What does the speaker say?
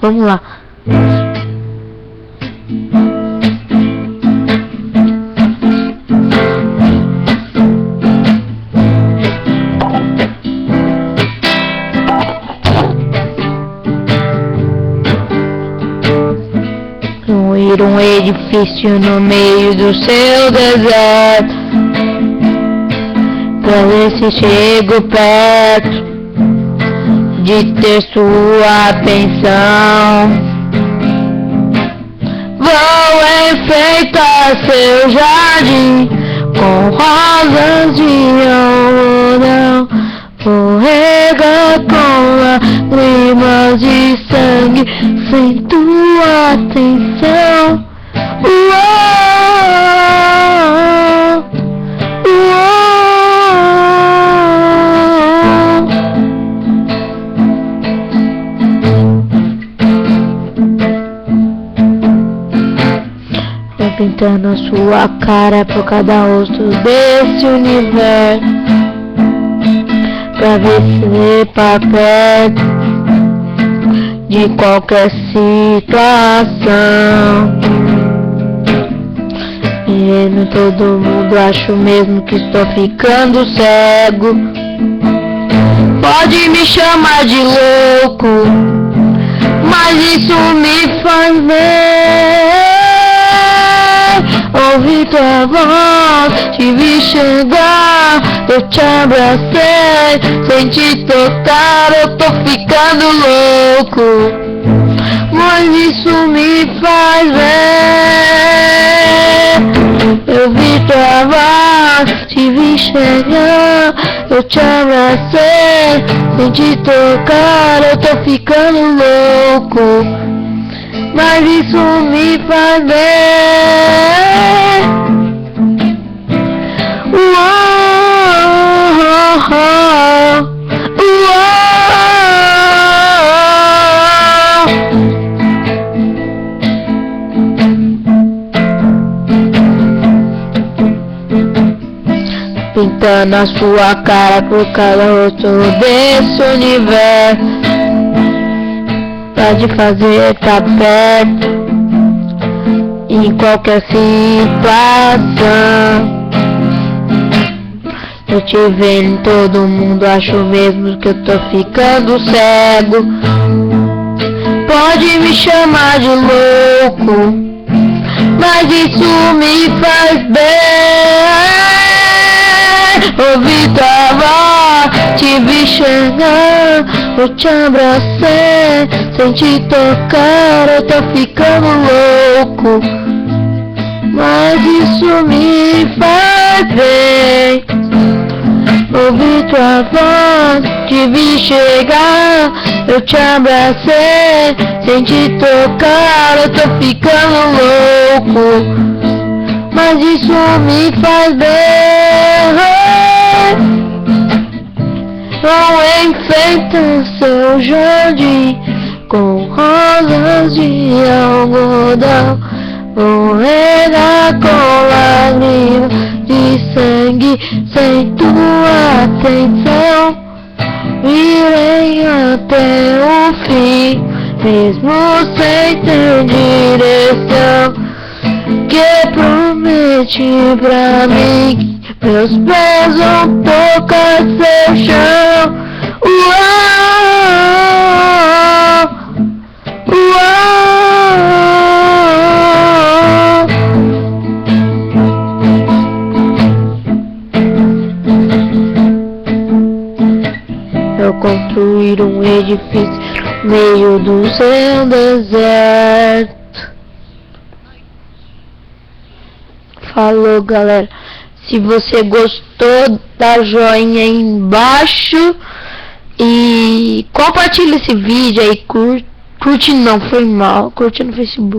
Vamos lá. Construir um edifício no meio do seu deserto, pra ver se chego perto de ter sua atenção. Vou enfeitar seu jardim com rosas de algodão, vou regar com lágrimas de sangue sem tua atenção. Vou pintando a sua cara por cada rosto desse universo, pra ver se pra perto de qualquer situação. Vendo todo mundo, acho mesmo que estou ficando cego. Pode me chamar de louco, mas isso me faz bem. Ouvi tua voz, te vi chegar, eu te abracei, sem te tocar eu tô ficando louco, mas isso me faz bem. Eu vi tua voz, te vi chegar, eu te abracei, sem te tocar eu tô ficando louco, mas isso me faz bem. Pintando a sua cara por cada rosto desse universo, pra te fazer tá perto em qualquer situação. Eu te vendo em todo mundo, acho mesmo que eu tô ficando cego. Pode me chamar de louco, mas isso me faz bem. Ouvi tua voz, te vi chegar, eu te abracei, sem te tocar eu tô ficando louco, mas isso me faz bem. Ouvi tua voz, te vi chegar, eu te abracei, sem te tocar eu tô ficando louco, mas isso me faz bem. Vou enfeitar seu jardim com rosas de algodão, vou regar com lágrimas de sangue sem tua atenção. Irei até o fim, mesmo sem ter direção, que promete pra mim que meus pés vão tocar seu chão. Eu construir um edifício no meio do seu deserto. Falou, galera. Se você gostou, dá joinha aí embaixo e compartilha esse vídeo aí, curte não, foi mal, curte no Facebook.